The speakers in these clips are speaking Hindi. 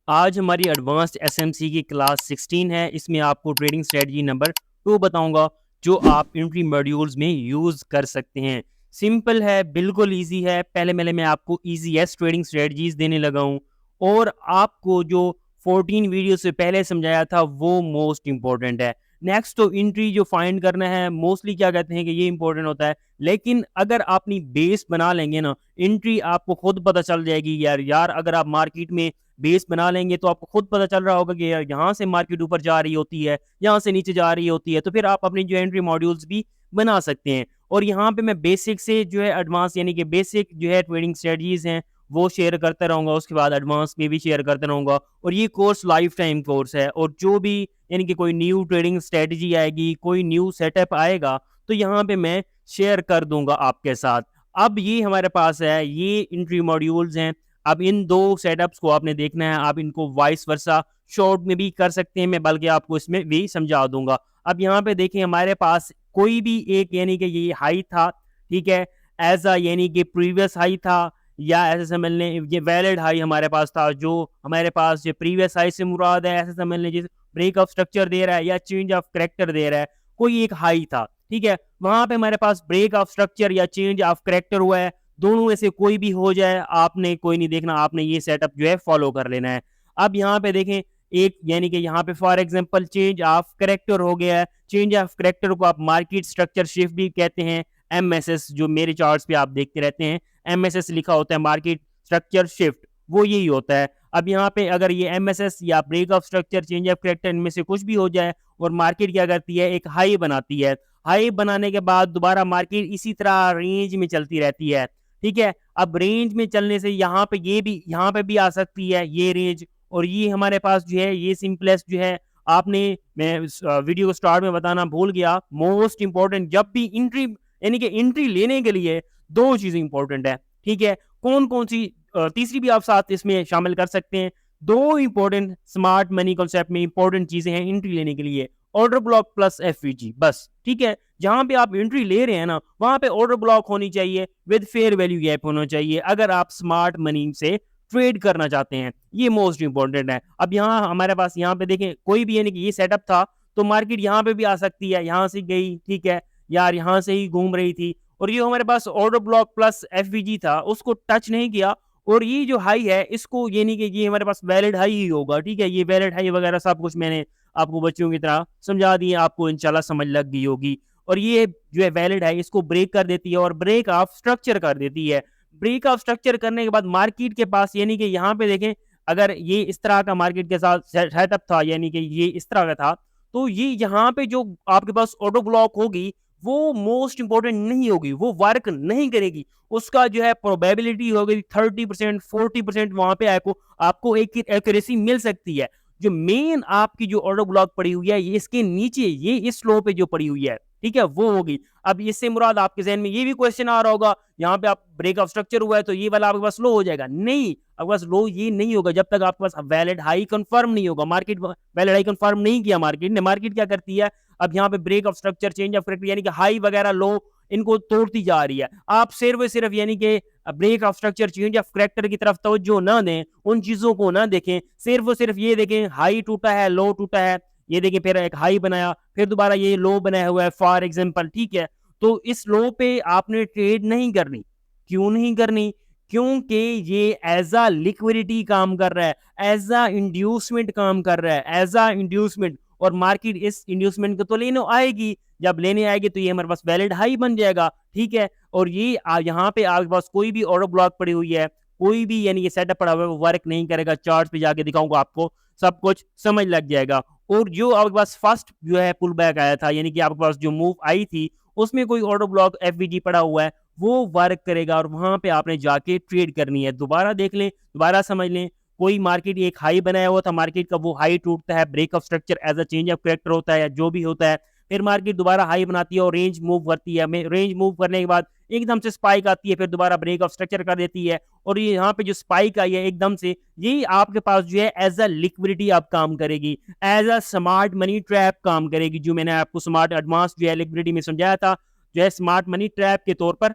आज हमारी एडवांस्ड एसएमसी की क्लास 16 है। इसमें आपको ट्रेडिंग स्ट्रेटजी नंबर 2 बताऊंगा जो आप एंट्री मॉड्यूल्स में यूज़ कर सकते हैं। सिंपल है, बिल्कुल इजी है। पहले मैं आपको इजीएस्ट ट्रेडिंग स्ट्रेटजीज देने लगा हूँ और आपको जो 14 वीडियो से पहले समझाया था वो मोस्ट इंपॉर्टेंट है। नेक्स्ट तो एंट्री जो फाइंड करना है, मोस्टली क्या कहते हैं कि ये इंपॉर्टेंट होता है, लेकिन अगर आप अपनी बेस बना लेंगे ना, एंट्री आपको खुद पता चल जाएगी। यार अगर आप मार्केट में बेस बना लेंगे तो आपको खुद पता चल रहा होगा कि यार यहाँ से मार्केट ऊपर जा रही होती है, यहाँ से नीचे जा रही होती है, तो फिर आप अपनी जो एंट्री मॉड्यूल्स भी बना सकते हैं। और यहाँ पे मैं बेसिक से जो है एडवांस यानी कि बेसिक जो है ट्रेडिंग स्ट्रेटजीज हैं वो शेयर करता रहूंगा, उसके बाद एडवांस में भी शेयर करता रहूंगा। और ये कोर्स लाइफ टाइम कोर्स है, और जो भी यानी कि कोई न्यू ट्रेडिंग स्ट्रेटजी आएगी, कोई न्यू सेटअप आएगा, तो यहाँ पे मैं शेयर कर दूंगा आपके साथ। अब ये हमारे पास है, ये एंट्री मॉड्यूल्स हैं। अब इन दो सेटअप्स को आपने देखना है, आप इनको वाइस वर्सा शॉर्ट में भी कर सकते हैं, मैं बल्कि आपको इसमें भी समझा दूंगा। अब यहाँ पे देखें, हमारे पास कोई भी एक यानी कि ये हाई था, ठीक है, एज अ यानी कि प्रीवियस हाई था, या ऐसे समझ लें ये वैलिड हाई हमारे पास था, जो हमारे पास जो प्रीवियस हाई से मुराद है, ऐसे समझ लें जिस ब्रेक ऑफ स्ट्रक्चर दे रहा है या चेंज ऑफ करेक्टर दे रहा है, कोई एक हाई था, ठीक है, वहां पे हमारे पास ब्रेक ऑफ स्ट्रक्चर या चेंज ऑफ करेक्टर हुआ है। दोनों में से कोई भी हो जाए, आपने कोई नहीं देखना, आपने ये सेटअप जो है फॉलो कर लेना है। अब यहाँ पे देखें, एक यानी कि यहाँ पे for example change of character हो गया है। चेंज ऑफ करेक्टर को आप मार्केट स्ट्रक्चर शिफ्ट भी कहते हैं, एमएसएस, जो मेरे चार्ट्स पे आप देखते रहते हैं एमएसएस लिखा होता है, मार्केट स्ट्रक्चर शिफ्ट, वो यही होता है। अब यहाँ पे अगर ये एमएसएस या break of structure, change of character, इनमें से कुछ भी हो जाए और मार्केट क्या करती है, एक हाई बनाती है, हाई बनाने के बाद दोबारा मार्केट इसी तरह रेंज में चलती रहती है, ठीक है। अब रेंज में चलने से यहाँ पे ये भी, यहाँ पे भी आ सकती है ये रेंज, और ये हमारे पास जो है ये सिंपलेस्ट जो है, आपने, मैं वीडियो को स्टार्ट में बताना भूल गया, मोस्ट इंपॉर्टेंट जब भी एंट्री यानी कि एंट्री लेने के लिए दो चीजें इंपॉर्टेंट है, ठीक है। कौन कौन सी, तीसरी भी आप साथ इसमें शामिल कर सकते हैं। दो इंपॉर्टेंट स्मार्ट मनी कॉन्सेप्ट में इंपॉर्टेंट चीजें हैं एंट्री लेने के लिए, ऑर्डर ब्लॉक प्लस एफवीजी, बस, ठीक है। जहां पे आप एंट्री ले रहे हैं ना, वहां पे ऑर्डर ब्लॉक होनी चाहिए विद फेयर वैल्यू गैप होना चाहिए, अगर आप स्मार्ट मनी से ट्रेड करना चाहते हैं, ये मोस्ट इंपॉर्टेंट है। अब यहाँ हमारे पास यहाँ पे देखें, कोई भी यानी कि ये सेटअप था, तो मार्केट यहाँ पे भी आ सकती है, यहाँ से गई, ठीक है, यार यहाँ से ही घूम रही थी, और ये हमारे पास ऑर्डर ब्लॉक प्लस एफवीजी था, उसको टच नहीं किया, और ये जो हाई है इसको यानी कि ये हमारे पास वैलिड हाई ही होगा, ठीक है। ये वैलिड हाई वगैरह सब कुछ मैंने आपको बच्चों की तरह समझा दिए, आपको इंशाल्लाह समझ लग गई होगी। और ये जो है वैलिड है, इसको ब्रेक कर देती है और ब्रेक ऑफ स्ट्रक्चर कर देती है। ब्रेक ऑफ स्ट्रक्चर करने के बाद मार्केट के पास यानी कि यहाँ पे देखें, अगर ये इस तरह का मार्केट के साथ सेटअप था, यानी कि ये इस तरह का था, तो ये यहाँ पे जो आपके पास ऑटो ब्लॉक होगी वो मोस्ट इंपॉर्टेंट नहीं होगी, वो वर्क नहीं करेगी, उसका जो है प्रोबेबिलिटी होगी 30%, 40%, वहां पे आपको एक एक्यूरेसी मिल सकती है। जो मेन आपकी जो ऑर्डर ब्लॉक पड़ी हुई है, ये इसके नीचे, ये इस स्लो पे जो पड़ी हुई है, ठीक है, वो होगी। अब इससे मुराद आपके जहन में ये भी क्वेश्चन आ रहा होगा, यहाँ पे आप ब्रेक ऑफ स्ट्रक्चर हुआ है तो ये वाला आपके पास लो हो जाएगा, नहीं, आपके पास लो ये नहीं होगा जब तक आपके पास वैलिड हाई कंफर्म नहीं होगा। मार्केट वैलिड हाई कंफर्म नहीं किया मार्केट ने, मार्केट क्या करती है, अब यहाँ पे break of structure, change of character, यानी कि हाई वगैरह लो, इनको तोड़ती जा रही है। आप सिर्फ यानी कि break of structure, change of character की तरफ तवज्जो ना दें, उन चीजों को ना देखें, सिर्फ ये देखें हाई टूटा है, लो टूटा है, ये देखिए फिर एक हाई बनाया, फिर दोबारा ये लो बनाया हुआ है फॉर एग्जांपल, ठीक है। तो इस लो पे आपने ट्रेड नहीं करनी। क्यों नहीं करनी? क्योंकि ये एज अ लिक्विडिटी काम कर रहा है, एज अ इंड्यूसमेंट काम कर रहा है, एज अ इंड्यूसमेंट, और मार्केट इस इंड्यूसमेंट को तो लेने आएगी, जब लेने आएगी तो ये हमारे पास वैलिड हाई बन जाएगा, ठीक है। और ये यहाँ पे आपके पास कोई भी ऑर्डर ब्लॉक पड़ी हुई है, कोई भी यानी ये सेटअप पड़ा हुआ है, वो वर्क नहीं करेगा। चार्ट पे जाके दिखाऊंगा आपको, सब कुछ समझ लग जाएगा। और जो आपके पास फर्स्ट जो है पुल बैक आया था, यानी कि आपके पास जो मूव आई थी, उसमें कोई ऑर्डर ब्लॉक एफवीजी पड़ा हुआ है, वो वर्क करेगा, और वहां पे आपने जाके ट्रेड करनी है। दोबारा देख लें, दोबारा समझ लें, कोई मार्केट एक हाई बनाया हुआ था, मार्केट का वो हाई टूटता है, break of structure as a change of character होता है या जो भी होता है, फिर मार्केट दोबारा हाई बनाती है और रेंज मूव करती है। रेंज मूव करने के बाद एकदम से स्पाइक आती है, फिर दोबारा ब्रेक ऑफ स्ट्रक्चर कर देती है, और ये यहाँ पे जो स्पाइक आई है एकदम से, ये आपके पास जो है एज अ लिक्विडिटी आप काम करेगी, as a smart money trap काम करेगी, जो मैंने आपको स्मार्ट एडवांस जो है लिक्विडिटी में समझाया था, जो है स्मार्ट मनी ट्रैप के तौर पर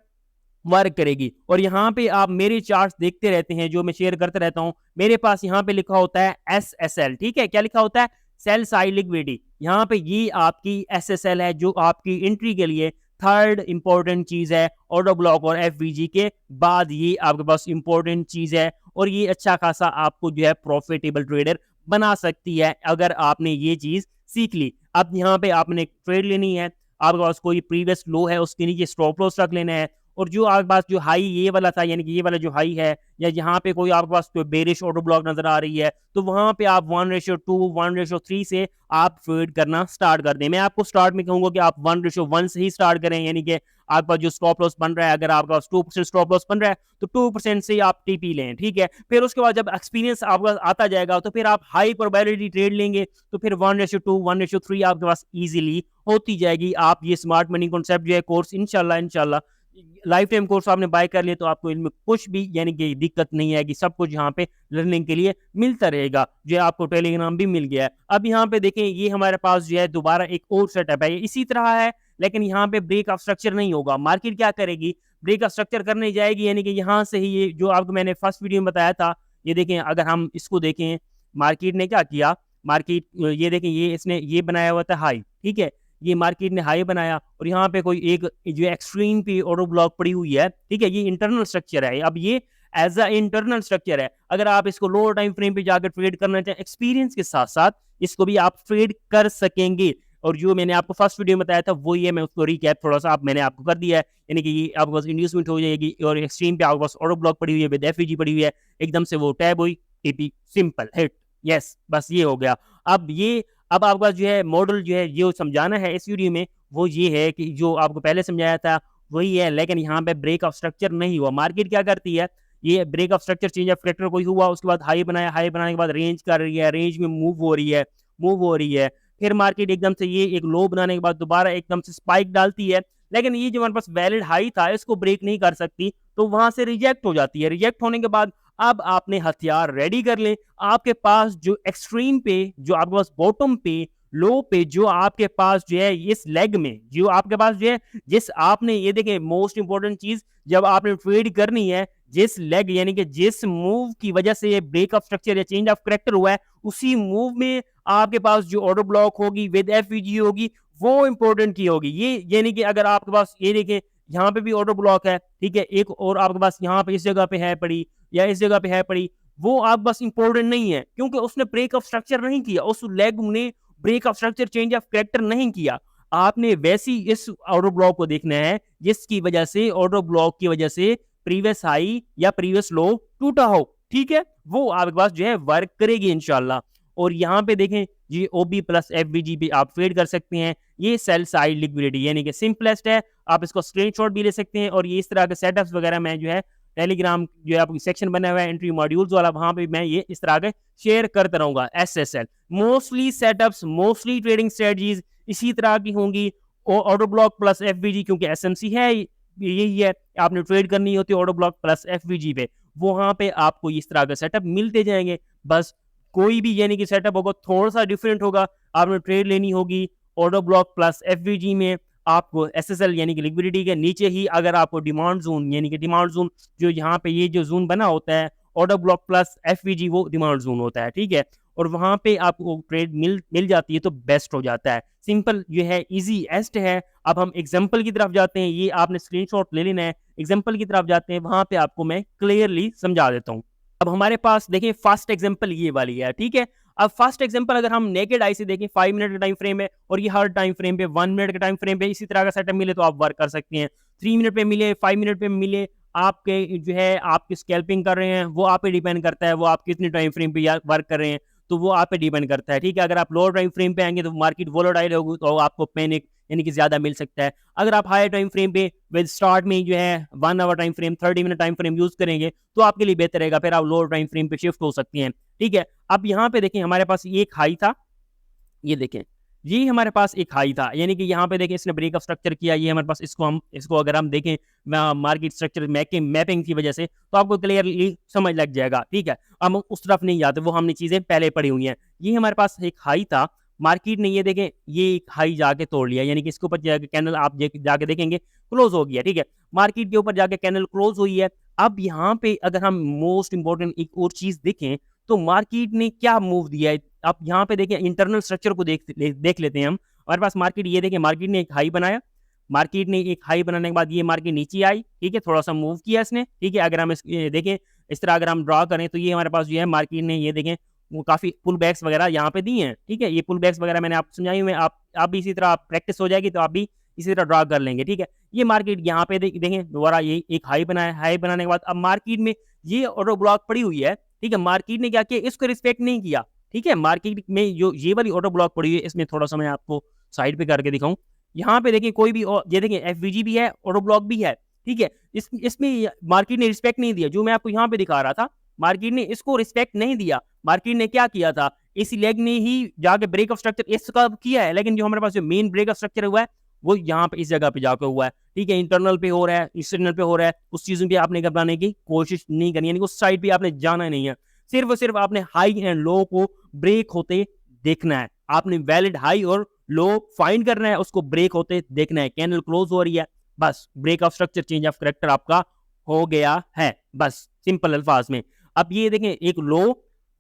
वर्क करेगी। और यहाँ पे आप मेरे चार्ट्स देखते रहते हैं जो मैं शेयर करता रहता हूँ, मेरे पास यहाँ पे लिखा होता है SSL, ठीक है, क्या लिखा होता है, सेल साइड लिक्विडिटी। यहाँ पे ये आपकी SSL है जो आपकी एंट्री के लिए थर्ड इंपॉर्टेंट चीज है, ऑर्डर ब्लॉक और FVG के बाद ये आपके पास इंपॉर्टेंट चीज है, और ये अच्छा खासा आपको जो है प्रॉफिटेबल ट्रेडर बना सकती है अगर आपने ये चीज सीख ली। अब यहाँ पे आपने ट्रेड लेनी है, आपके पास कोई प्रीवियस लो है उसके नीचे स्टॉप लॉस रख लेना है, और जो आपके पास जो हाई ये वाला था, यानी कि ये वाला जो हाई है, या यहाँ पे कोई आपके पास कोई बेरिश ऑर्डर ब्लॉक नजर आ रही है, तो वहां पे आप 1:2 1:3 से आप ट्रेड करना स्टार्ट कर दें। मैं आपको स्टार्ट में कहूंगा कि आप 1:1 से ही स्टार्ट करें, यानी कि आपका पास जो स्टॉप लॉस बन रहा है, अगर आपका 2% स्टॉप लॉस बन रहा है तो 2% से आप टीपी लें, ठीक है। फिर उसके बाद जब एक्सपीरियंस आपका आता जाएगा तो फिर आप हाई प्रोबेबिलिटी ट्रेड लेंगे, तो फिर 1:2 1:3 आपके पास इजीली होती जाएगी। आप ये स्मार्ट मनी कॉन्सेप्ट जो है कोर्स इंशाल्लाह लाइफ टाइम कोर्स आपने बाय कर लिया तो आपको इनमें कुछ भी यानी कि दिक्कत नहीं आएगी, सब कुछ यहाँ पे लर्निंग के लिए मिलता रहेगा। जो है आपको टेलीग्राम भी मिल गया है। अब यहाँ पे देखें, ये हमारे पास जो है दोबारा एक और सेटअप है, ये इसी तरह है लेकिन यहाँ पे ब्रेक ऑफ स्ट्रक्चर नहीं होगा। मार्केट क्या करेगी, ब्रेक ऑफ स्ट्रक्चर करने जाएगी, यानी कि यहाँ से ही ये जो आपको मैंने फर्स्ट वीडियो में बताया था, ये देखें, अगर हम इसको देखें मार्केट ने क्या किया, मार्केट ये देखें, ये इसने ये बनाया हुआ था हाई, ठीक है, ये मार्केट ने हाई बनाया और यहाँ पे कोई एक जो एक्सट्रीम पे ऑर्डर ब्लॉक पड़ी हुई है, ठीक है, ये इंटरनल स्ट्रक्चर है। अब ये एज अ इंटरनल स्ट्रक्चर है, अगर आप इसको लोअर टाइम फ्रेम पे जाकर ट्रेड करना चाहें, एक्सपीरियंस के साथ साथ इसको भी आप ट्रेड कर सकेंगे। और जो मैंने आपको फर्स्ट वीडियो में बताया था वही है, मैं उसको रिकैप थोड़ा सा आप मैंने आपको कर दिया है, यानी कि ये आपके पास इंड्यूसमेंट हो जाएगी और एक्सट्रीम पे आपके पास ऑर्डर ब्लॉक पड़ी हुई है विद एफईजी पड़ी हुई है, एकदम से वो टैब हुई, टीपी, सिंपल हिट, यस, बस ये हो गया। अब आपका जो है मॉडल जो है ये समझाना है इस वीडियो में, वो ये है कि जो आपको पहले समझाया था वही है, लेकिन यहाँ पे ब्रेक ऑफ स्ट्रक्चर नहीं हुआ। मार्केट क्या करती है, ये break of structure change of factor कोई हुआ, उसके बाद हाई बनाया, हाई बनाने के बाद रेंज कर रही है, रेंज में मूव हो रही है, फिर मार्केट एकदम से ये एक लो बनाने के बाद दोबारा एकदम से स्पाइक डालती है, लेकिन ये जो हमारे पास वैलिड हाई था इसको ब्रेक नहीं कर सकती, तो वहां से रिजेक्ट हो जाती है। रिजेक्ट होने के बाद अब आपने हथियार रेडी कर ले, आपके पास जो एक्सट्रीम पे, जो आपके पास बॉटम पे, लो पे, जो आपके पास जो है इस लेग में, जो आपके पास जो है, जिस आपने ये देखें मोस्ट इंपॉर्टेंट चीज, जब आपने ट्रेड करनी है, जिस लेग यानी कि जिस मूव की वजह से ये ब्रेक ऑफ स्ट्रक्चर या चेंज ऑफ करैक्टर हुआ है, उसी मूव में आपके पास जो ऑर्डर ब्लॉक होगी विद एफवीजी होगी, वो इंपॉर्टेंट की होगी। ये यानी कि अगर आपके पास ये देखें यहाँ पे भी ऑर्डर ब्लॉक है, ठीक है, एक और आपके पास यहाँ पे इस जगह पे है पड़ी या इस जगह पे है पड़ी, वो आप बस इंपॉर्टेंट नहीं है क्योंकि उसने ब्रेक ऑफ स्ट्रक्चर नहीं किया, उस लेग ने break of structure change of character नहीं किया। आपने वैसी इस ऑर्डर ब्लॉक को देखना है जिसकी वजह से, ऑर्डर ब्लॉक की वजह से प्रीवियस हाई या प्रीवियस लो टूटा हो, ठीक है, वो आपके पास जो है वर्क करेगी इंशाल्लाह। और यहाँ पे देखें जी, ओबी प्लस एफवीजी पे आप ट्रेड कर सकते हैं, ये सेल साइड लिक्विडिटी यानी कि सिंपलेस्ट है, आप इसको स्क्रीनशॉट भी ले सकते हैं। और ये इस तरह के सेटअप्स वगैरह मैं जो है टेलीग्राम जो है आपकी सेक्शन बना हुआ है एंट्री मॉड्यूल्स वाला, वहां पे मैं ये इस तरह के शेयर करता रहूंगा। SSL mostly setups, mostly trading strategies इसी तरह की होंगी, ऑर्डर ब्लॉक प्लस एफवीजी, क्योंकि एसएमसी है यही है, आपने ट्रेड करनी होती है ऑर्डर ब्लॉक प्लस एफवीजी पे, वहां पे आपको इस तरह के सेटअप मिलते जाएंगे। बस कोई भी यानी कि सेटअप होगा थोड़ा सा डिफरेंट होगा, आपने ट्रेड लेनी होगी ऑर्डर ब्लॉक प्लस एफवीजी में, आपको एसएसएल यानी कि लिक्विडिटी के नीचे ही अगर आपको डिमांड जोन, यानी कि डिमांड जोन जो यहाँ पे ये जो जोन बना होता है ऑर्डर ब्लॉक प्लस एफवीजी, वो डिमांड जोन होता है, ठीक है, और वहां पे आपको ट्रेड मिल जाती है तो बेस्ट हो जाता है। सिंपल ये है, इजी एस्ट है। अब हम एग्जांपल की तरफ जाते हैं, ये आपने स्क्रीनशॉट ले लेना है, एग्जांपल की तरफ जाते हैं, वहां पे आपको मैं क्लियरली समझा देता हूँ। अब हमारे पास देखें फर्स्ट एग्जांपल ये वाली है, ठीक है। अब फर्स्ट एग्जांपल अगर हम नेकेड आई से देखें, 5 मिनट का टाइम फ्रेम है और ये हर टाइम फ्रेम पे 1 मिनट का टाइम फ्रेम पे इसी तरह का सेटअप मिले तो आप वर्क कर सकते हैं। 3 मिनट पे मिले, 5 मिनट पे मिले, आपके जो है आपकी स्कैल्पिंग कर रहे हैं वो आप पे डिपेंड करता है, वो आप कितने टाइम फ्रेम पे वर्क कर रहे हैं तो वो आप पे डिपेंड करता है, ठीक है। अगर आप लोअर टाइम फ्रेम पे आएंगे तो मार्केट वोलेटाइल होगी तो आपको पैनिक यानी कि ज्यादा मिल सकता है। अगर आप हायर टाइम फ्रेम पे विद स्टार्ट में जो है 1 hour time frame, 30 minute time frame use करेंगे तो आपके लिए बेहतर रहेगा, फिर आप लोअर टाइम फ्रेम पे शिफ्ट हो सकती हैं, ठीक है। अब यहाँ पे देखें हमारे पास ये एक हाई था, ये देखें ये हमारे पास एक हाई था, यानी कि यहाँ पे देखें इसने ब्रेक ऑफ स्ट्रक्चर किया, ये हमारे पास इसको अगर हम देखें मार्केट स्ट्रक्चर मैपिंग की वजह से तो आपको क्लियरली समझ लग जाएगा, ठीक है। हम उस तरफ नहीं जाते, वो हमने चीजें पहले पढ़ी हुई हैं। ये हमारे पास एक हाई था मार्केट ने ये देखें ये हाई जाके तोड़ लिया, यानी कि इसके ऊपर जाके कैंडल आप जाके देखेंगे क्लोज हो गया, ठीक है, मार्केट के ऊपर जाके कैंडल क्लोज हुई है। अब यहाँ पे अगर हम मोस्ट इंपॉर्टेंट एक और चीज देखें तो मार्केट ने क्या मूव दिया है, आप यहाँ पे देखें इंटरनल स्ट्रक्चर को देख लेते हैं हम। हमारे पास मार्केट ये देखें, मार्केट ने एक हाई बनाया, मार्केट ने एक हाई बनाने के बाद ये मार्केट नीचे आई, ठीक है, थोड़ा सा मूव किया इसने, ठीक है। अगर हम देखें इस तरह अगर हम ड्रा करें तो ये हमारे पास जो है मार्केट ने ये देखें वो काफी पुल बैक्स वगैरह यहाँ पे दिए हैं, ठीक है। ये पुल बैक्स वगैरह मैंने आपको समझाई हुई है, आप भी इसी तरह प्रैक्टिस हो जाएगी तो आप भी इसी तरह ड्रा कर लेंगे, ठीक है। ये मार्केट यहाँ पे देखें दोबारा ये एक हाई बनाया, हाई बनाने के बाद अब मार्केट में ये ऑर्डर ब्लॉक पड़ी हुई है, ठीक है। मार्केट ने क्या किया, इसको रिस्पेक्ट नहीं किया, ठीक है। मार्केट में जो ये वाली ऑर्डर ब्लॉक पड़ी हुई है इसमें थोड़ा सा मैं आपको साइड पे करके दिखाऊं, यहाँ पे देखिए कोई भी ये देखिए एफवीजी भी है, ऑर्डर ब्लॉक भी है, ठीक है। इसमें मार्केट ने रिस्पेक्ट नहीं दिया, जो मैं आपको यहाँ पे दिखा रहा था मार्केट ने इसको रिस्पेक्ट नहीं दिया। मार्केट ने क्या किया था, इस लेग ने ही जाके ब्रेक ऑफ स्ट्रक्चर इसका किया है, लेकिन जो हमारे पास जो मेन ब्रेक ऑफ स्ट्रक्चर हुआ है वो यहाँ पे इस जगह पे जाकर हुआ है, ठीक है। इंटरनल पे हो रहा है, एक्सटर्नल पे हो रहा है, उस चीजों पे आपने घबराने की कोशिश नहीं करनी, यानी उस साइड पे आपने जाना नहीं है, सिर्फ और सिर्फ आपने हाई एंड लो को ब्रेक होते देखना है। आपने वैलिड हाई और लो फाइंड करना है, उसको ब्रेक होते देखना है। कैंडल क्लोज हो रही है, बस break of structure change of character आपका हो गया है, बस सिंपल अल्फाज में। अब ये देखें एक लो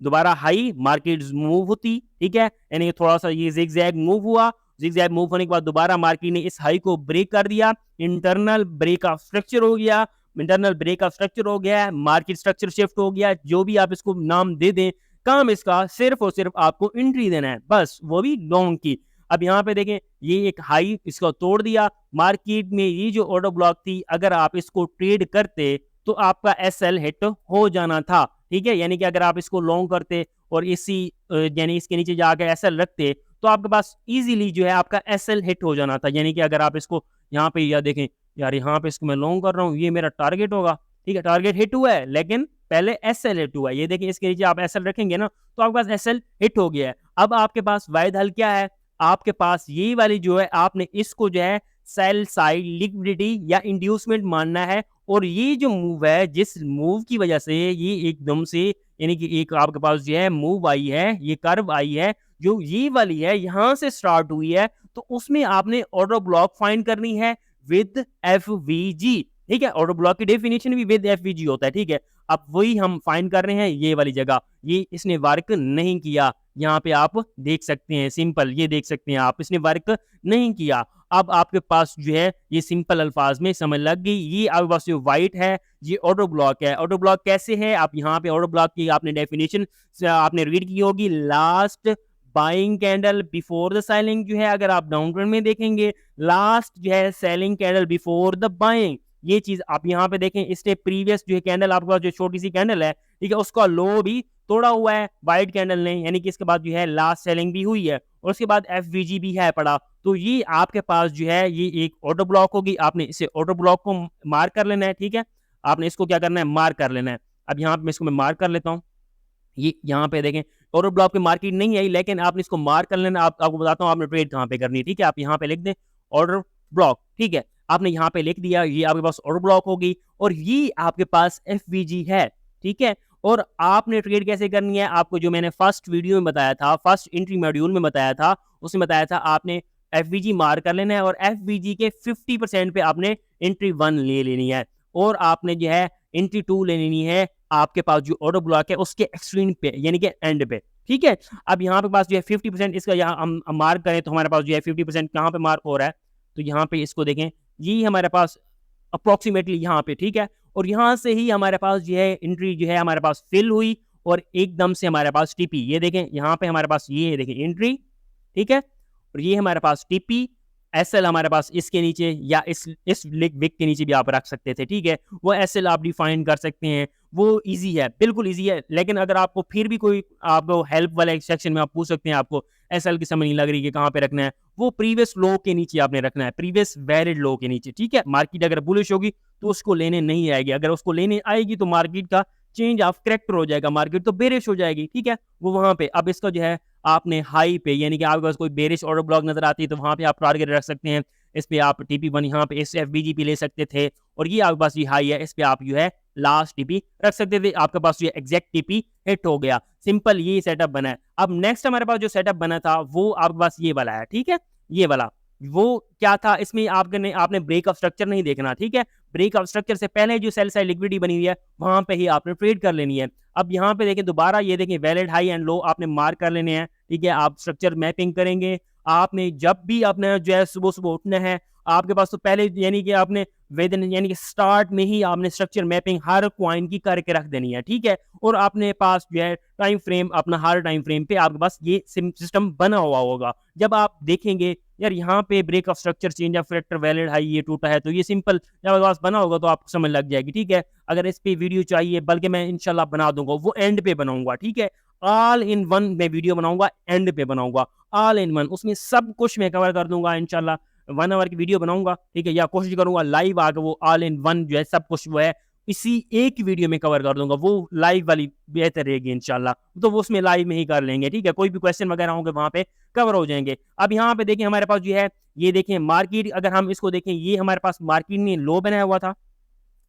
दोबारा हाई, मार्केट मूव होती, ठीक है, यानी थोड़ा सा ये जिगजैग मूव हुआ, जिगजैग मूव होने के बाद दोबारा मार्केट ने इस हाई को ब्रेक कर दिया, इंटरनल ब्रेक ऑफ स्ट्रक्चर हो गया, इंटरनल ब्रेक ऑफ स्ट्रक्चर हो गया, मार्केट स्ट्रक्चर शिफ्ट हो गया, जो भी आप इसको नाम दे दें, काम इसका सिर्फ और सिर्फ आपको एंट्री देना है, बस वो भी लॉन्ग की। अब यहाँ पे देखें ये एक हाई इसको तोड़ दिया, मार्केट में ये जो ऑर्डर ब्लॉक थी अगर आप इसको ट्रेड करते तो आपका एसएल हिट हो जाना था, ठीक है। यानी कि अगर आप इसको लॉन्ग करते और इसी यानी इसके नीचे जाकर एसएल रखते तो आपके पास इजीली जो है आपका एसएल हिट हो जाना था। यानी कि अगर आप इसको यहाँ पे या देखें यार यहाँ पे इसको मैं लॉन्ग कर रहा हूँ, ये मेरा टारगेट होगा, ठीक है, टारगेट हिट हुआ है लेकिन पहले एसएल हिट हुआ है। ये देखिए इसके नीचे आप एसएल रखेंगे ना तो आपके पास एसएल हिट हो गया है। अब आपके पास वाहिद हल क्या है, आपके पास ये वाली जो है आपने इसको जो है सेल साइड लिक्विडिटी या इंड्यूसमेंट मानना है। और ये जो मूव है, जिस मूव की वजह से ये एकदम से यानी कि एक आपके पास जो है मूव आई है, ये कर्व आई है जो ये वाली है यहां से स्टार्ट हुई है, तो उसमें आपने ऑर्डर ब्लॉक फाइंड करनी है विद एफवीजी, ठीक है। ऑर्डर ब्लॉक की डेफिनेशन भी विद एफवीजी होता है, ठीक है। अब वही हम फाइंड कर रहे हैं ये वाली जगह, ये इसने वर्क नहीं किया, यहाँ पे आप देख सकते हैं, सिंपल ये देख सकते हैं आप, इसने वर्क नहीं किया। अब आपके पास जो है ये सिंपल अल्फाज में समझ लग गई, ये आपके पास जो व्हाइट है ये ऑर्डर ब्लॉक है। ऑर्डर ब्लॉक कैसे है, आप यहाँ पे ऑर्डर ब्लॉक की आपने डेफिनेशन आपने रीड की होगी, last buying candle before the selling जो है, अगर आप डाउन ट्रेंड में देखेंगे लास्ट जो है selling candle before the buying, ये चीज आप यहाँ पे देखें। इससे प्रीवियस जो है कैंडल आपके पास जो छोटी सी कैंडल है, ठीक है, उसका लो भी तोड़ा हुआ है व्हाइट कैंडल ने, यानी कि इसके बाद जो है लास्ट सेलिंग भी हुई है और उसके बाद एफवीजी भी है पड़ा। तो ये आपके पास जो है ये एक ऑर्डर ब्लॉक होगी, आपने इसे ऑर्डर ब्लॉक को मार्क कर लेना है, ठीक है। आपने इसको क्या करना है, मार्क कर लेना है। अब यहाँ पे इसको मैं मार्क कर लेता हूँ, ये यहाँ पे देखें ऑर्डर ब्लॉक पे मार्केट नहीं आई लेकिन आपने इसको मार्क कर लेना। आपको बताता हूँ आपने ट्रेड कहाँ पे करनी है, ठीक है। आप यहाँ पे लिख दें ऑर्डर ब्लॉक, ठीक है, आपने यहाँ पे लिख दिया, ये आपके पास ऑर्डर ब्लॉक होगी और ये आपके पास एफवीजी है, ठीक है। और आपने ट्रेड कैसे करनी है, आपको जो मैंने फर्स्ट वीडियो में बताया था, फर्स्ट एंट्री मॉड्यूल में बताया था, उसमें बताया था आपने एफवीजी मार्क कर लेना है और एफवीजी के 50% पे आपने एंट्री 1 ले लेनी है और आपने जो है एंट्री 2 ले लेनी है आपके पास जो ऑर्डर ब्लॉक है उसके एक्सट्रीम पे यानी कि एंड पे, ठीक है। अब यहाँ पे पास जो है 50% इसका यहाँ हम मार्क करें तो हमारे पास जो है 50% कहाँ पे मार्क हो रहा है, तो यहाँ पे इसको देखें, ये हमारे पास अप्रोक्सीमेटली यहाँ पे, ठीक है। और यहाँ से ही हमारे पास जो है एंट्री जो है हमारे पास फिल हुई और एकदम से हमारे पास टीपी, ये देखें यहाँ पे हमारे पास ये देखें एंट्री, ठीक है, और ये हमारे पास टीपी एसएल हमारे पास इसके नीचे या इस विक के नीचे भी आप रख सकते थे, ठीक है। वो एसएल आप डिफाइन कर सकते हैं, वो इजी है, बिल्कुल इजी है। लेकिन अगर आपको फिर भी कोई आपको हेल्प वाले सेक्शन में आप पूछ सकते हैं, आपको एसएल की समझ नहीं लग रही कि कहाँ पे रखना है, वो प्रीवियस लो के नीचे आपने रखना है, प्रीवियस वैलिड लो के नीचे, ठीक है। मार्केट अगर बुलिश होगी तो उसको लेने नहीं आएगी, अगर उसको लेने आएगी तो मार्केट का चेंज ऑफ करेक्टर हो जाएगा, मार्केट तो बेरिश हो जाएगी, ठीक है, वो वहां पे। अब इसका जो है आपने हाई पे यानी कि आपके पास कोई बेरिश ऑर्डर ब्लॉक नजर आती है तो वहां पे आप टारगेट रख सकते हैं, इस पे आप टीपी 1 यहाँ पे इस एफबीजी पे ले सकते थे और ये आपके पास ये हाई है, इस पे आप जो है लास्ट टीपी रख सकते थे, आपके पास ये एग्जैक्ट टीपी हिट हो गया। सिंपल ये सेटअप बना है। अब नेक्स्ट हमारे पास जो सेटअप बना था वो आपके पास ये वाला है, ठीक है, ये वाला। वो क्या था, इसमें आपने ब्रेक ऑफ स्ट्रक्चर नहीं देखना, ठीक है। ब्रेक ऑफ स्ट्रक्चर से पहले जो सेल साइड लिक्विडिटी बनी हुई है वहां पे ही आपने ट्रेड कर लेनी है। अब यहाँ पे देखें दोबारा, ये देखें वैलिड हाई एंड लो आपने मार्क कर लेने हैं, ठीक है। आप स्ट्रक्चर मैपिंग करेंगे, आपने जब भी आपने जो है सुबह सुबह उठना है, आपके पास तो पहले यानी कि आपने वेदन यानी कि स्टार्ट में ही आपने स्ट्रक्चर मैपिंग हर कॉइन की करके रख देनी है, ठीक है। और आपने पास जो है टाइम फ्रेम, अपना हर टाइम फ्रेम पे आपके पास ये सिस्टम बना हुआ होगा। जब आप देखेंगे यार यहाँ पे break of structure, change of factor, valid high ये टूटा है, तो ये सिंपल जब आपके पास बना होगा तो आपको समझ लग जाएगी, ठीक है। अगर इस पे वीडियो चाहिए, बल्कि मैं इंशाल्लाह बना दूंगा, वो एंड पे बनाऊंगा, ठीक है। ऑल इन वन मैं वीडियो बनाऊंगा, एंड पे बनाऊंगा ऑल इन वन, उसमें सब कुछ मैं कवर कर दूंगा इंशाल्लाह। 1 आवर की वीडियो बनाऊंगा, ठीक है, या कोशिश करूंगा लाइव आके वो ऑल इन वन जो है सब कुछ वो है इसी एक वीडियो में कवर कर दूंगा। वो लाइव वाली बेहतर रहेगी इंशाल्लाह, तो वो उसमें लाइव में ही कर लेंगे, ठीक है। कोई भी क्वेश्चन वगैरह होंगे वहां पे कवर हो जाएंगे। अब यहाँ पे देखें हमारे पास जो है, ये देखें मार्केट, अगर हम इसको देखें, ये हमारे पास मार्केट में लो बनाया हुआ था,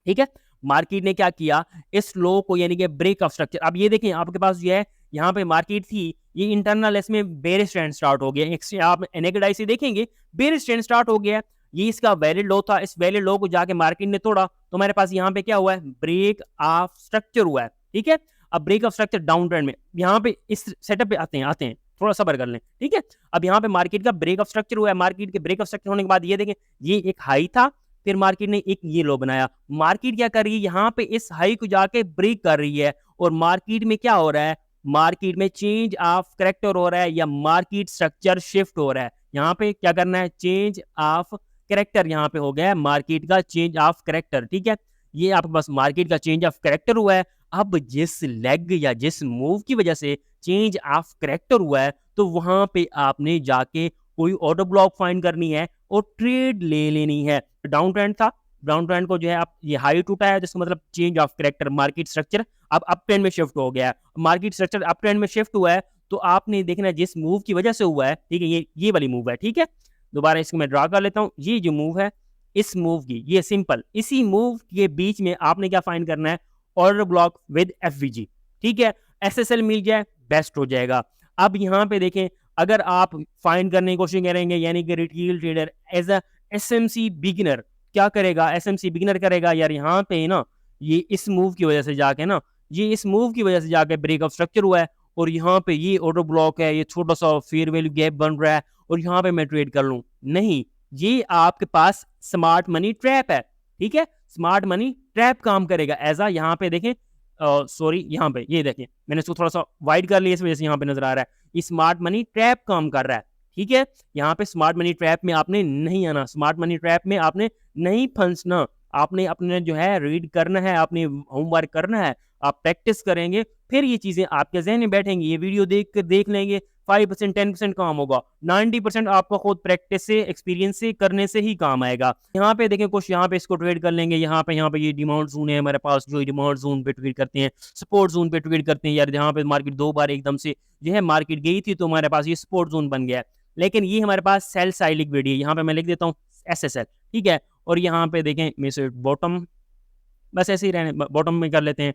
ठीक है। मार्केट ने क्या किया, इस लो को यानी कि ब्रेक ऑफ स्ट्रक्चर, अब ये देखें आपके पास जो है यहाँ पे मार्केट थी, ये इंटरनल इसमें बेरिश ट्रेंड स्टार्ट हो गया। आप नेकेड आई से देखेंगे बेरिश ट्रेंड स्टार्ट हो गया। ये इसका वैलिड लो था, इस वैलिड लो को जाके मार्केट ने तोड़ा, तो हमारे पास यहाँ पे क्या हुआ है, ब्रेक ऑफ स्ट्रक्चर हुआ है, ठीक है। अब break of structure down trend में, यहाँ पे इस सेटअप पे आते हैं, थोड़ा सबर कर लें, ठीक है। अब यहाँ पे मार्केट का ब्रेक ऑफ स्ट्रक्चर हुआ है, मार्केट के ब्रेक ऑफ स्ट्रक्चर होने के बाद ये देखें, ये एक हाई था, फिर मार्केट ने एक ये लो बनाया। मार्केट क्या कर रही है, यहाँ पे इस हाई को जाके ब्रेक कर रही है, और मार्केट में क्या हो रहा है, मार्केट में चेंज ऑफ कैरेक्टर हो रहा है, या मार्केट स्ट्रक्चर शिफ्ट हो रहा है। यहाँ पे क्या करना है, चेंज ऑफ कैरेक्टर यहाँ पे हो गया है, मार्केट का चेंज ऑफ कैरेक्टर, ठीक है। ये आपके पास मार्केट का चेंज ऑफ कैरेक्टर हुआ है। अब जिस लेग या जिस मूव की वजह से चेंज ऑफ कैरेक्टर हुआ है, तो वहां पे आपने जाके कोई ऑर्डर ब्लॉक फाइंड करनी है और ट्रेड ले लेनी है। डाउन ट्रेंड था, डाउन ट्रेंड को जो है आप ये हाई टूटा है, जिसका मतलब change of character, market structure अब अप ट्रेंड में शिफ्ट हो गया है। मार्केट स्ट्रक्चर अप ट्रेंड में शिफ्ट हुआ है, तो आपने देखना है जिस मूव की वजह से हुआ है, ठीक है, ये वाली मूव है, ठीक है। दोबारा इसको मैं ड्रा कर लेता हूँ, ये जो मूव है, इस मूव की, ये सिंपल, इसी मूव के बीच में आपने क्या फाइंड करना है, ऑर्डर ब्लॉक विद एफवीजी, ठीक है। एसएसएल मिल जाए बेस्ट हो जाएगा। अब यहाँ पे देखें, अगर आप फाइंड करने की कोशिश करेंगे, यानी कि retail trader as a SMC beginner क्या करेगा, एसएमसी बिगिनर करेगा यार, यहाँ पे ना ये इस मूव की वजह से जाके ना, ये इस मूव की वजह से जाके ब्रेक ऑफ स्ट्रक्चर हुआ है, और यहाँ पे ये ऑर्डर ब्लॉक है, ये छोटा सा फेयर वैल्यू गैप बन रहा है, और यहाँ पे मैं ट्रेड कर लूं, नहीं, ये आपके पास स्मार्ट मनी ट्रैप है, ठीक है। स्मार्ट मनी ट्रैप काम करेगा एज आ, यहाँ पे देखें, सॉरी यहाँ पे ये देखें, मैंने इसको थोड़ा सा वाइड कर लिया, इस वजह से यहाँ पे नजर आ रहा है, स्मार्ट मनी ट्रैप काम कर रहा है, ठीक है। यहाँ पे स्मार्ट मनी ट्रैप में आपने नहीं आना, स्मार्ट मनी ट्रैप में आपने नहीं फंसना, आपने अपने जो है रीड करना है, आपने होमवर्क करना है, आप प्रैक्टिस करेंगे, फिर ये चीजें आपके जहन में बैठेंगी। ये वीडियो देख लेंगे, 5% 10% काम होगा, 90% आपको खुद प्रैक्टिस से, एक्सपीरियंस से करने से ही काम आएगा। यहाँ पे देखें कुछ, यहाँ पे इसको ट्रेड कर लेंगे, यहाँ पे ये डिमांड जोन है हमारे पास, जो डिमांड जोन पे ट्रेड करते हैं, सपोर्ट जोन पे ट्रेड करते हैं यार। यहाँ पे मार्केट 2 बार एकदम से जो है मार्केट गई थी, तो हमारे पास ये सपोर्ट जोन बन गया है, लेकिन ये हमारे पास सेल साइड लिक्विडिटी है, यहाँ पे मैं लिख देता हूँ एसएसएल, ठीक है। और यहाँ पे देखें मेरे बॉटम, बस ऐसे ही रहने, बॉटम में कर लेते हैं,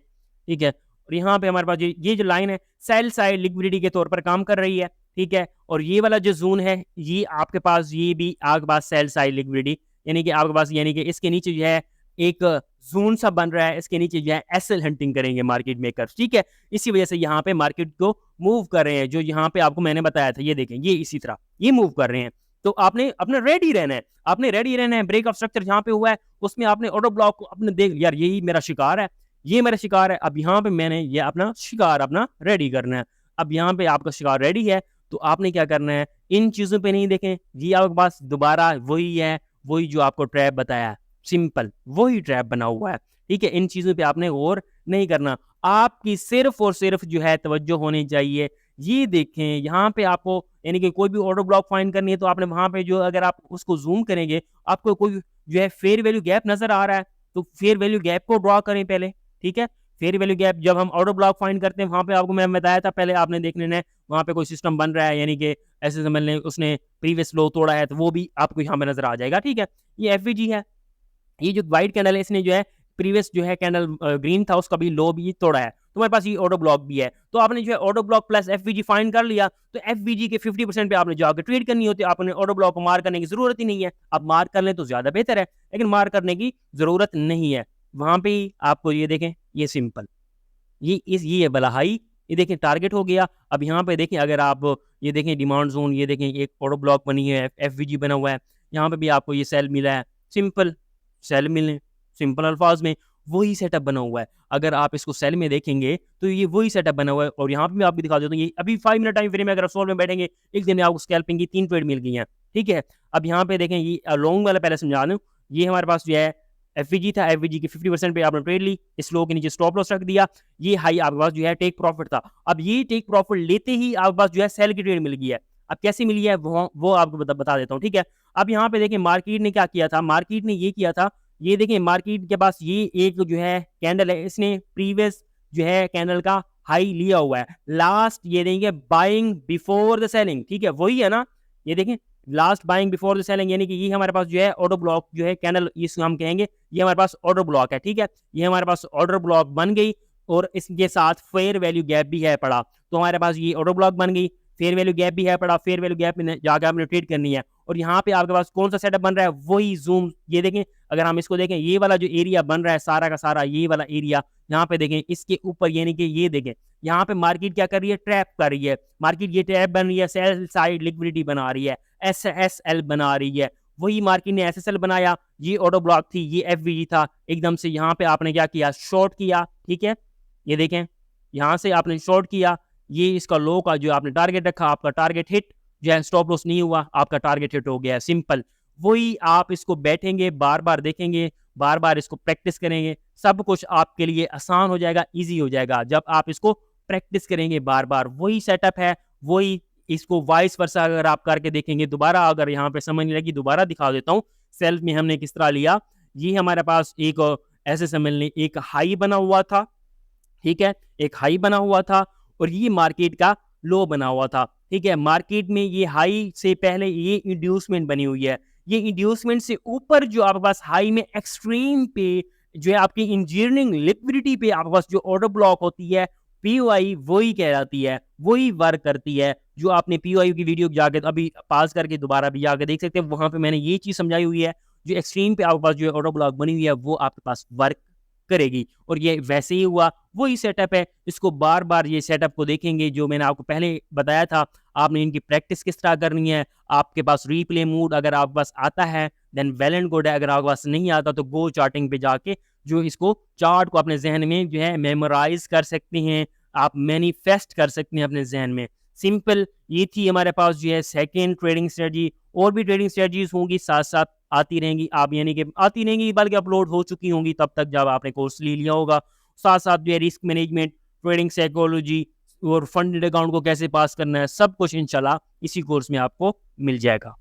ठीक है। और यहाँ पे हमारे पास ये जो लाइन है सेल साइड लिक्विडिटी के तौर पर काम कर रही है, ठीक है। और ये वाला जो जोन है, ये आपके पास, ये भी आपके पास सेल साइड लिक्विडिटी, यानी कि आपके पास, यानी कि इसके नीचे जो है एक जोन सा बन रहा है, इसके नीचे जो है एसएल हंटिंग करेंगे मार्केट मेकर्स, ठीक है। इसी वजह से यहाँ पे मार्केट को मूव कर रहे हैं, जो यहाँ पे आपको मैंने बताया था, ये देखें, ये इसी तरह ये मूव कर रहे हैं, तो आपने अपना रेडी रहना है, आपने रेडी रहना है। ब्रेक ऑफ स्ट्रक्चर जहाँ पे हुआ है उसमें आपने ऑर्डर ब्लॉक को अपने देख, यार यही मेरा शिकार है, ये मेरा शिकार है। अब यहाँ पे मैंने ये अपना शिकार अपना रेडी करना है। अब यहाँ पे आपका शिकार रेडी है, तो आपने क्या करना है, इन चीजों पे नहीं देखें, ये आपके पास दोबारा वही है, वही जो आपको ट्रैप बताया, सिंपल वही ट्रैप बना हुआ है, ठीक है। इन चीजों पे आपने गौर नहीं करना, आपकी सिर्फ और सिर्फ जो है तवज्जो होनी चाहिए। ये देखें, यहाँ पे आपको यानी कि कोई भी ऑर्डर ब्लॉक फाइंड करनी है, तो आपने वहां पे जो, अगर आप उसको जूम करेंगे, आपको कोई जो है फेयर वैल्यू गैप नजर आ रहा है, तो फेयर वैल्यू गैप को ड्रॉ करें पहले, ठीक है। फेयर वैल्यू गैप जब हम ऑर्डर ब्लॉक फाइंड करते हैं, वहां पे आपको मैं बताया था पहले, आपने देख लेना है, वहां पे कोई सिस्टम बन रहा है, यानी कि ऐसे समझ लें उसने प्रीवियस लो तोड़ा है, तो वो भी आपको यहाँ पे नजर आ जाएगा, ठीक है। ये एफवीजी है, ये जो वाइट कैंडल है, इसने जो है प्रीवियस जो है कैंडल ग्रीन था उसका भी लो भी तोड़ा है, तुम्हारे पास ये ऑर्डर ब्लॉक भी है, तो आपने जो है order block plus FVG find कर लिया, तो एफवीजी के 50% पे आपने जाकर ट्रेड करनी होती है, आपने ऑर्डर ब्लॉक को मार करने की जरूरत ही नहीं है। आप मार कर लें तो ज्यादा बेहतर है, लेकिन मार करने की जरूरत नहीं है। वहां पे ही आपको ये देखें, ये सिंपल, ये वाला हाई, ये देखें टारगेट हो गया। अब यहाँ पे देखें, अगर आप ये देखें डिमांड जोन, ये देखें एक ऑर्डर ब्लॉक बनी है, एफवीजी बना हुआ है, यहाँ पे भी आपको ये सेल मिला है, सिंपल सेल मिले, सिंपल अल्फाज में वही सेटअप बना हुआ है। अगर आप इसको सेल में देखेंगे तो ये वही सेटअप बना हुआ है। और यहाँ पे मैं आपको दिखा देता हूँ, ये अभी 5 मिनट टाइम फ्रेम में अगर सोल में बैठेंगे, एक दिन में आपको स्कैल्पिंग की 3 ट्रेड मिल गई हैं, ठीक है। अब यहाँ पे देखें, ये लॉन्ग वाला पहले समझा दूँ, ये हमारे पास जो है एफवीजी था, एफवीजी की 50% पे आपने ट्रेड ली, इस लो के नीचे स्टॉप लॉस रख दिया, ये हाई आपके पास जो है टेक प्रॉफिट था। अब ये टेक प्रॉफिट लेते ही आपके पास जो है सेल की ट्रेड मिल गई है। अब कैसे मिली है वो आपको बता देता हूँ, ठीक है। अब यहाँ पे देखिए मार्केट ने क्या किया था, मार्केट ने ये किया था, ये देखें मार्केट के पास ये एक जो है कैंडल है, इसने प्रीवियस जो है कैंडल का हाई लिया हुआ है, लास्ट ये देंगे बाइंग बिफोर द सेलिंग, ठीक है, वही है ना, ये देखें last buying before the selling, यानी कि ये हमारे पास जो है ऑर्डर ब्लॉक जो है कैंडल, इसको हम कहेंगे ये हमारे पास ऑर्डर ब्लॉक है, ठीक है। ये हमारे पास ऑर्डर ब्लॉक बन गई और इसके साथ फेयर वैल्यू गैप भी है पड़ा, तो हमारे पास ये ऑर्डर ब्लॉक बन गई, फेयर वैल्यू गैप भी है पड़ा, फेयर वैल्यू गैप में जाकर आपने ट्रेड करनी है। और यहाँ पे आपके पास कौन सा सेटअप बन रहा है, वही जूम, ये देखें अगर हम इसको देखें, ये वाला जो एरिया बन रहा है सारा का सारा, ये वाला एरिया यहाँ पे देखें, इसके ऊपर यानी कि ये देखें यहाँ पे मार्केट क्या कर रही है, ट्रैप कर रही है, मार्केट ये ट्रैप बन रही है, सेल साइड लिक्विडिटी बना रही है, एसएसएल बना रही है, वही मार्केट ने एसएसएल बनाया, ये ऑर्डर ब्लॉक थी, ये एफवीजी था, एकदम से यहाँ पे आपने क्या किया, शॉर्ट किया, ठीक है। ये देखें यहाँ से आपने शॉर्ट किया, ये इसका लो का जो आपने टारगेट रखा, आपका टारगेट हिट जो है, स्टॉप लॉस नहीं हुआ, आपका टारगेट हिट हो गया, सिंपल। वही आप इसको बैठेंगे, बार बार देखेंगे, बार बार इसको प्रैक्टिस करेंगे, सब कुछ आपके लिए आसान हो जाएगा, इजी हो जाएगा जब आप इसको प्रैक्टिस करेंगे बार बार। वही सेटअप है, वही इसको वाइस वर्सा अगर आप करके देखेंगे, दोबारा अगर यहाँ पे समझ नहीं लगी दोबारा दिखा देता हूँ, सेल्फ में हमने किस तरह लिया। ये हमारे पास एक ऐसे समझ लें एक हाई बना हुआ था, ठीक है, एक हाई बना हुआ था और ये मार्केट का लो बना हुआ था, ठीक है। मार्केट में ये हाई से पहले ये इंड्यूसमेंट बनी हुई है, ये इंड्यूसमेंट से ऊपर जो आपके पास हाई में एक्सट्रीम पे जो है आपकी इंजीनियरिंग लिक्विडिटी पे आपके पास जो ऑर्डर ब्लॉक होती है, पीओआई वही कहलाती है, वही वर्क करती है। जो आपने पीओआई की वीडियो जाके अभी पास करके दोबारा भी जाकर देख सकते हैं, वहां पे मैंने ये चीज समझाई हुई है, जो एक्सट्रीम पे आपके पास जो ऑर्डर ब्लॉक बनी हुई है वो आपके पास वर्क करेगी। और ये वैसे ही हुआ, वही सेटअप है, इसको बार बार ये सेटअप को देखेंगे जो मैंने आपको पहले बताया था। आपने इनकी प्रैक्टिस किस तरह करनी है, आपके पास रीप्ले मूड अगर आपके पास आता है देन वेल एंड गुड है, अगर आपके पास नहीं आता तो गो चार्टिंग पे जाके जो इसको चार्ट को अपने जहन में जो है मेमोराइज कर सकते हैं, आप मैनिफेस्ट कर सकते हैं अपने जहन में, सिंपल। ये थी हमारे पास जो है सेकेंड ट्रेडिंग स्ट्रेटजी। और भी ट्रेडिंग स्ट्रेटजीज होंगी साथ साथ आती रहेंगी, आप यानी कि आती रहेंगी बल्कि अपलोड हो चुकी होंगी तब तक जब आपने कोर्स ले लिया होगा। साथ साथ जो है रिस्क मैनेजमेंट, ट्रेडिंग साइकोलॉजी और फंडेड अकाउंट को कैसे पास करना है, सब कुछ इंशाल्लाह इसी कोर्स में आपको मिल जाएगा।